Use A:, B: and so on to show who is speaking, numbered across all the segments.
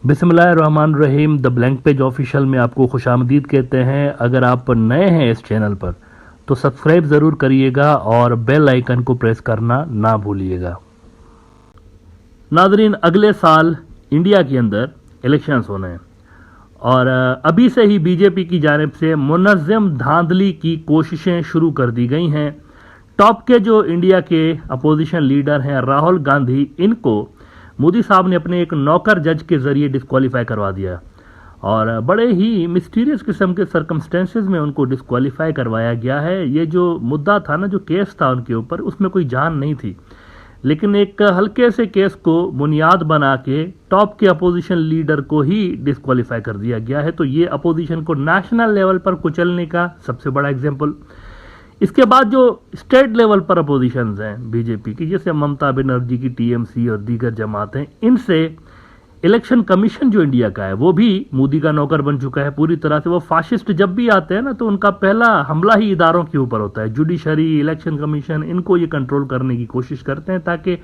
A: बिस्मिल्लाहिर्रहमानिर्रहीम। The blank page official में आपको खुशामदीद कहते हैं। अगर आप नए हैं इस चैनल पर तो सब्सक्राइब ज़रूर करिएगा और बेल आइकन को प्रेस करना ना भूलिएगा। नाजरीन, अगले साल इंडिया के अंदर इलेक्शंस होने हैं और अभी से ही बीजेपी की जानिब से मुनज़्ज़म धांधली की कोशिशें शुरू कर दी गई हैं। टॉप के जो इंडिया के अपोजिशन लीडर हैं राहुल गांधी, इनको मोदी साहब ने अपने एक नौकर जज के जरिए डिस्क्वालीफाई करवा दिया और बड़े ही मिस्टीरियस किस्म के सर्कमस्टेंसेस में उनको डिस्क्वालीफाई करवाया गया है। ये जो मुद्दा था ना, जो केस था उनके ऊपर, उसमें कोई जान नहीं थी, लेकिन एक हल्के से केस को बुनियाद बना के टॉप के अपोजिशन लीडर को ही डिस्क्वालीफाई कर दिया गया है। तो ये अपोजिशन को नेशनल लेवल पर कुचलने का सबसे बड़ा एग्जाम्पल। इसके बाद जो स्टेट लेवल पर अपोजिशंस हैं बीजेपी की, जैसे ममता बनर्जी की टीएमसी और दीगर जमातें, इनसे इलेक्शन कमीशन जो इंडिया का है वो भी मोदी का नौकर बन चुका है पूरी तरह से। वो फाशिस्ट जब भी आते हैं ना, तो उनका पहला हमला ही इदारों के ऊपर होता है। जुडिशरी, इलेक्शन कमीशन, इनको ये कंट्रोल करने की कोशिश करते हैं ताकि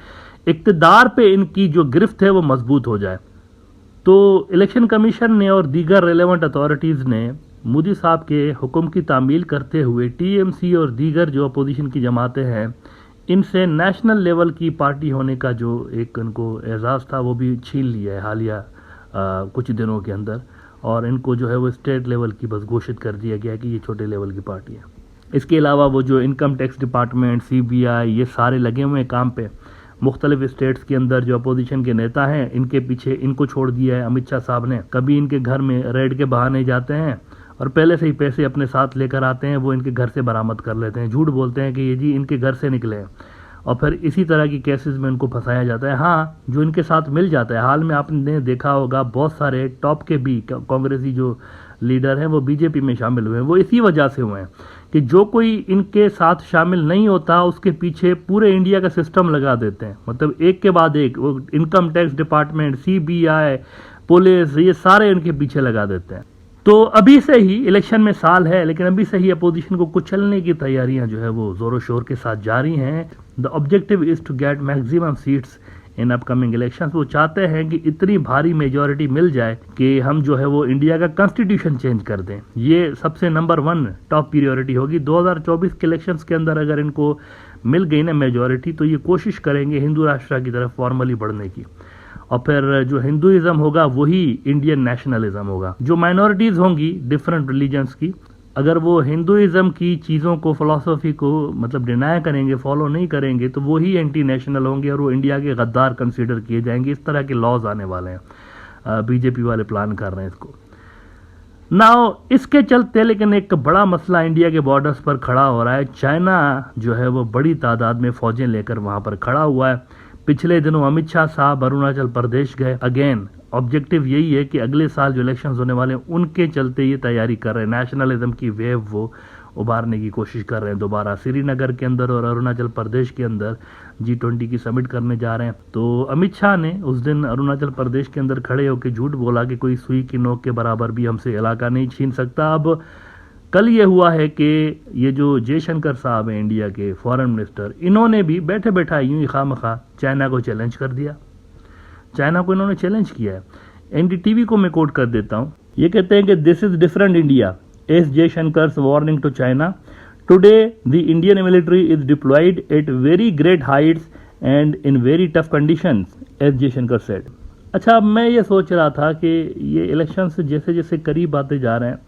A: इक्तदार पे इनकी जो गिरफ्त है वो मजबूत हो जाए। तो इलेक्शन कमीशन ने और दीगर रेलेवेंट अथॉरिटीज़ ने मोदी साहब के हुक्म की तामील करते हुए टीएमसी और दीगर जो अपोजिशन की जमातें हैं, इनसे नेशनल लेवल की पार्टी होने का जो एक इनको एजाज़ था वो भी छीन लिया है हालिया कुछ दिनों के अंदर, और इनको जो है वो स्टेट लेवल की बस घोषित कर दिया गया है कि ये छोटे लेवल की पार्टी है। इसके अलावा वो जो इनकम टैक्स डिपार्टमेंट, सीबीआई, ये सारे लगे हुए हैं काम पे। मुख्तलिफ स्टेट्स के अंदर जो अपोजिशन के नेता हैं, इनके पीछे इनको छोड़ दिया है अमित शाह साहब ने। कभी इनके घर में रेड के बहाने जाते हैं और पहले से ही पैसे अपने साथ लेकर आते हैं, वो इनके घर से बरामद कर लेते हैं, झूठ बोलते हैं कि ये जी इनके घर से निकले हैं, और फिर इसी तरह की केसेस में इनको फंसाया जाता है। हाँ, जो इनके साथ मिल जाता है, हाल में आपने देखा होगा बहुत सारे टॉप के भी कांग्रेसी जो लीडर हैं वो बीजेपी में शामिल हुए हैं। वो इसी वजह से हुए हैं कि जो कोई इनके साथ शामिल नहीं होता उसके पीछे पूरे इंडिया का सिस्टम लगा देते हैं। मतलब एक के बाद एक, वो income tax department, CBI, police, ये सारे इनके पीछे लगा देते हैं। तो अभी से ही इलेक्शन में साल है, लेकिन अभी से ही अपोजिशन को कुचलने की तैयारियां जो है वो जोरों शोर के साथ जारी हैं। The objective is to get maximum seats in upcoming elections. वो चाहते हैं कि इतनी भारी मेजॉरिटी मिल जाए कि हम जो है वो इंडिया का कॉन्स्टिट्यूशन चेंज कर दें। ये सबसे नंबर 1 टॉप प्रायोरिटी होगी। 2024 के इलेक्शंस के अंदर अगर इनको मिल गई ना मेजॉरिटी, तो ये कोशिश करेंगे हिंदू राष्ट्र की तरफ फॉर्मली बढ़ने की, और फिर जो हिंदुइज्म होगा वही इंडियन नेशनलिज्म होगा। जो माइनॉरिटीज़ होंगी डिफरेंट रिलीजन्स की, अगर वो हिंदुइज्म की चीज़ों को, फिलॉसफी को मतलब डिनाई करेंगे, फॉलो नहीं करेंगे, तो वो ही एंटी नेशनल होंगे और वो इंडिया के गद्दार कंसीडर किए जाएंगे। इस तरह के लॉज आने वाले हैं। बीजेपी वाले प्लान कर रहे हैं इसको। नाउ इसके चलते लेकिन एक बड़ा मसला इंडिया के बॉर्डर्स पर खड़ा हो रहा है। चाइना जो है वो बड़ी तादाद में फौजें लेकर वहाँ पर खड़ा हुआ है। पिछले दिनों अमित शाह साहब अरुणाचल प्रदेश गए। अगेन ऑब्जेक्टिव यही है कि अगले साल जो इलेक्शंस होने वाले हैं उनके चलते ये तैयारी कर रहे हैं। नेशनलिज्म की वेव वो उभारने की कोशिश कर रहे हैं दोबारा। श्रीनगर के अंदर और अरुणाचल प्रदेश के अंदर G20 की समिट करने जा रहे हैं। तो अमित शाह ने उस दिन अरुणाचल प्रदेश के अंदर खड़े होकर झूठ बोला कि कोई सुई की नोक के बराबर भी हमसे इलाका नहीं छीन सकता। अब कल ये हुआ है कि ये जो जयशंकर साहब हैं इंडिया के फॉरेन मिनिस्टर, इन्होंने भी बैठे बैठा यूं ही खामखा चाइना को चैलेंज कर दिया। चाइना को इन्होंने चैलेंज किया है। एनडीटीवी को मैं कोट कर देता हूं। ये कहते हैं कि this is different India S Jaishankar's warning to China. Today the Indian military is deployed at very great heights and in very tough conditions S Jaishankar said. अच्छा, अब मैं ये सोच रहा था कि ये इलेक्शन से जैसे जैसे करीब आते जा रहे हैं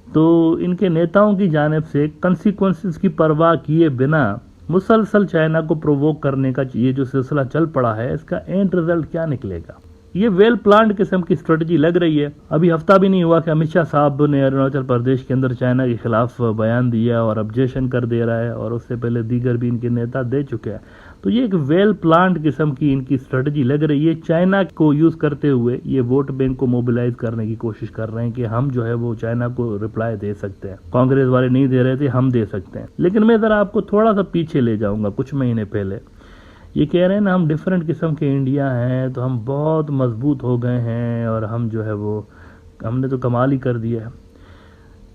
A: तो इनके नेताओं की जानिब से कंसिक्वेंसेस की परवाह किए बिना मुसलसल चाइना को प्रोवोक करने का ये जो सिलसिला चल पड़ा है, इसका एंड रिजल्ट क्या निकलेगा? ये वेल प्लान्ड किस्म की स्ट्रेटजी लग रही है। अभी हफ्ता भी नहीं हुआ कि अमित शाह साहब ने अरुणाचल प्रदेश के अंदर चाइना के खिलाफ बयान दिया और ऑब्जेक्शन कर दे रहा है, और उससे पहले दीगर भी इनके नेता दे चुके हैं। तो ये एक वेल प्लान्ड किस्म की इनकी स्ट्रेटजी लग रही है। चाइना को यूज़ करते हुए ये वोट बैंक को मोबिलाइज करने की कोशिश कर रहे हैं कि हम जो है वो चाइना को रिप्लाई दे सकते हैं। कांग्रेस वाले नहीं दे रहे थे, हम दे सकते हैं। लेकिन मैं ज़रा आपको थोड़ा सा पीछे ले जाऊँगा। कुछ महीने पहले ये कह रहे हैं ना, हम डिफरेंट किस्म के इंडिया हैं, तो हम बहुत मजबूत हो गए हैं और हम जो है वो हमने तो कमाल ही कर दिया है।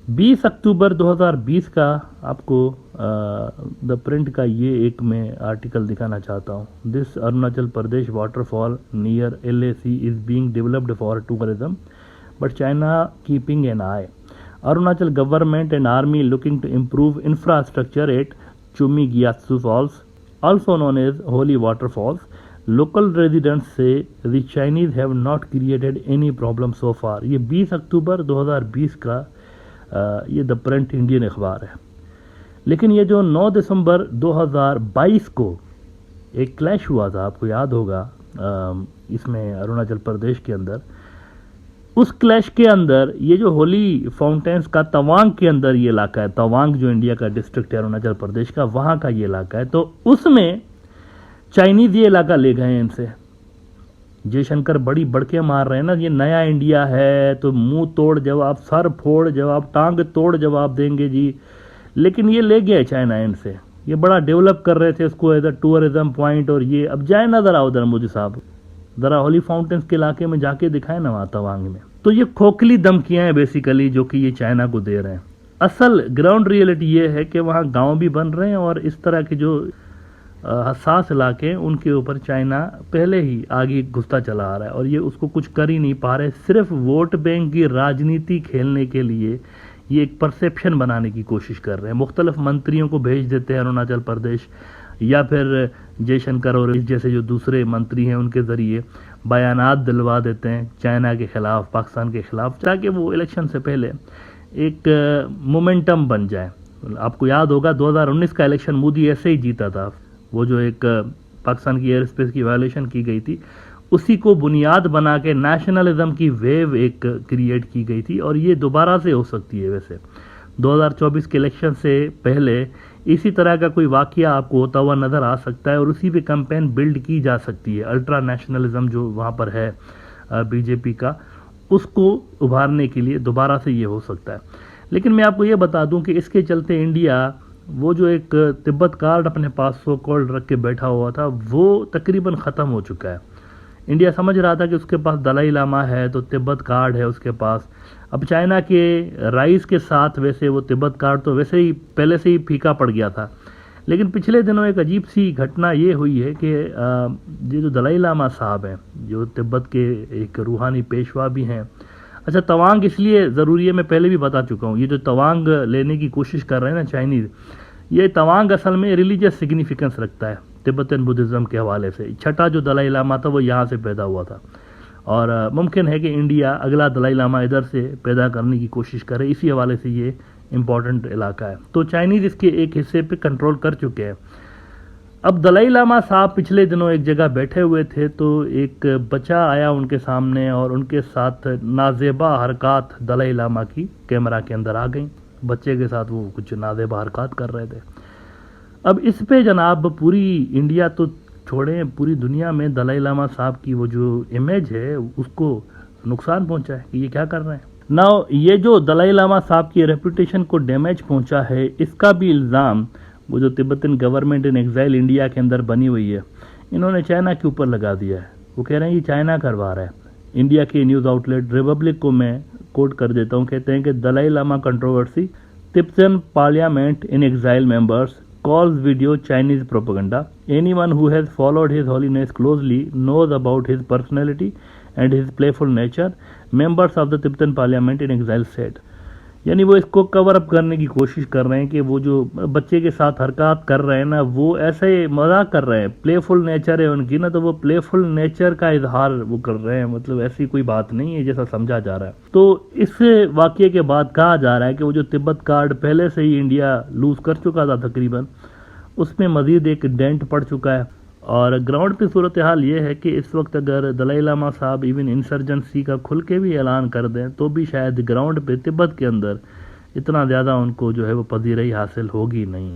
A: 20 अक्टूबर 2020 का आपको द प्रिंट का ये एक मैं आर्टिकल दिखाना चाहता हूँ। This Arunachal Pradesh waterfall near LAC is being developed for tourism but China keeping an eye. Arunachal government and army looking to improve infrastructure at Chumi Gyatsu falls also known as holy waterfalls. Local residents say the Chinese have not created any problem so far. ये 20 अक्टूबर 2020 का ये the print Indian अखबार है। लेकिन ये जो 9 दिसंबर 2022 को एक क्लैश हुआ था, आपको याद होगा, इसमें अरुणाचल प्रदेश के अंदर, उस क्लैश के अंदर ये जो होली फाउंटेन्स का तवांग के अंदर ये इलाका है, तवांग जो इंडिया का डिस्ट्रिक्ट है अरुणाचल प्रदेश का, वहाँ का ये इलाका है, तो उसमें चाइनीज ये इलाका ले गए हैं इनसे। जयशंकर बड़ी बड़के मार रहे हैं ना, ये नया इंडिया है तो मुंह तोड़ जवाब, सर फोड़ जवाब, टांग तोड़ जवाब देंगे जी। लेकिन ये ले गए चाइना इनसे, ये बड़ा डेवलप कर रहे थे इसको एज अ टूरिज्म पॉइंट। और ये अब जाए ना जरा उधर, मोदी साहब जरा होली फाउंटेन्स के इलाके में जाके दिखाए ना वहाँ तवांग में। तो ये खोखली धमकियां हैं बेसिकली जो कि ये चाइना को दे रहे हैं। असल ग्राउंड रियलिटी ये है कि वहाँ गांव भी बन रहे हैं और इस तरह के जो हसास इलाके हैं उनके ऊपर चाइना पहले ही आगे घुसता चला आ रहा है और ये उसको कुछ कर ही नहीं पा रहे। सिर्फ वोट बैंक की राजनीति खेलने के लिए ये एक परसेप्शन बनाने की कोशिश कर रहे हैं। मुख्तलिफ मंत्रियों को भेज देते हैं अरुणाचल प्रदेश, या फिर जयशंकर और इस जैसे जो दूसरे मंत्री हैं उनके ज़रिए बयानात दिलवा देते हैं चाइना के ख़िलाफ़, पाकिस्तान के ख़िलाफ़, ताकि वो इलेक्शन से पहले एक मोमेंटम बन जाए। आपको याद होगा 2019 का इलेक्शन मोदी ऐसे ही जीता था। वो जो एक पाकिस्तान की एयर स्पेस की वायलेशन की गई थी, उसी को बुनियाद बना के नेशनलिज्म की वेव एक क्रिएट की गई थी और ये दोबारा से हो सकती है। वैसे 2024 के इलेक्शन से पहले इसी तरह का कोई वाकया आपको होता हुआ नज़र आ सकता है और उसी पे कैंपेन बिल्ड की जा सकती है। अल्ट्रा नेशनलिज्म जो वहाँ पर है बीजेपी का, उसको उभारने के लिए दोबारा से ये हो सकता है। लेकिन मैं आपको ये बता दूं कि इसके चलते इंडिया, वो जो एक तिब्बत कार्ड अपने पास सो कॉल्ड रख के बैठा हुआ था, वो तकरीबन ख़त्म हो चुका है। इंडिया समझ रहा था कि उसके पास दलाई लामा है तो तिब्बत कार्ड है उसके पास। अब चाइना के राइस के साथ वैसे वो तिब्बत कार्ड तो वैसे ही पहले से ही फीका पड़ गया था। लेकिन पिछले दिनों एक अजीब सी घटना ये हुई है कि ये जो दलाई लामा साहब हैं, जो तिब्बत के एक रूहानी पेशवा भी हैं। अच्छा, तवांग इसलिए ज़रूरी है, मैं पहले भी बता चुका हूँ। ये जो तवांग लेने की कोशिश कर रहे हैं ना चाइनीज़, ये तवांग असल में रिलीजियस सिग्निफिकेंस रखता है तिब्बतन बुद्धिज़्म के हवाले से। छठा जो दलाई लामा था वो यहाँ से पैदा हुआ था और मुमकिन है कि इंडिया अगला दलाई लामा इधर से पैदा करने की कोशिश करे। इसी हवाले से ये इम्पॉर्टेंट इलाका है। तो चाइनीज़ इसके एक हिस्से पे कंट्रोल कर चुके हैं। अब दलाई लामा साहब पिछले दिनों एक जगह बैठे हुए थे तो एक बच्चा आया उनके सामने और उनके साथ नाजेबा हरकत दलाई लामा की कैमरा के अंदर आ गई। बच्चे के साथ वो कुछ नाजेबा हरकत कर रहे थे। अब इस पे जनाब पूरी इंडिया तो छोड़ें, पूरी दुनिया में दलाई लामा साहब की वो जो इमेज है उसको नुकसान पहुंचा है कि ये क्या कर रहे हैं। नाउ ये जो दलाई लामा साहब की रेपुटेशन को डैमेज पहुंचा है, इसका भी इल्ज़ाम वो जो Tibetan government in exile India के अंदर बनी हुई है, इन्होंने चाइना के ऊपर लगा दिया है। वो कह रहे हैं ये चाइना करवा रहा है। इंडिया के न्यूज़ आउटलेट रिपब्लिक को मैं कोट कर देता हूँ, कहते हैं कि Dalai Lama controversy, Tibetan parliament in exile members calls video Chinese propaganda. Anyone who has followed His Holiness closely knows about his personality and his playful nature, members of the Tibetan Parliament in Exile said. यानी वो इसको cover up करने की कोशिश कर रहे हैं कि वो जो बच्चे के साथ हरकत कर रहे हैं ना, वो ऐसे मजाक कर रहे हैं। प्लेफुल नेचर है उनकी ना, तो वो प्लेफुल नेचर का इजहार वो कर रहे हैं। मतलब ऐसी कोई बात नहीं है जैसा समझा जा रहा है। तो इस वाकये के बाद कहा जा रहा है कि वो जो तिब्बत कार्ड पहले से ही इंडिया लूज कर चुका था तकरीबन, उसमें मजीद एक डेंट पड़ चुका है। और ग्राउंड पे सूरत हाल ये है कि इस वक्त अगर दलाई लामा साहब इवन इंसर्जेंसी का खुल के भी ऐलान कर दें तो भी शायद ग्राउंड पे तिब्बत के अंदर इतना ज़्यादा उनको जो है वो पजीराई हासिल होगी नहीं।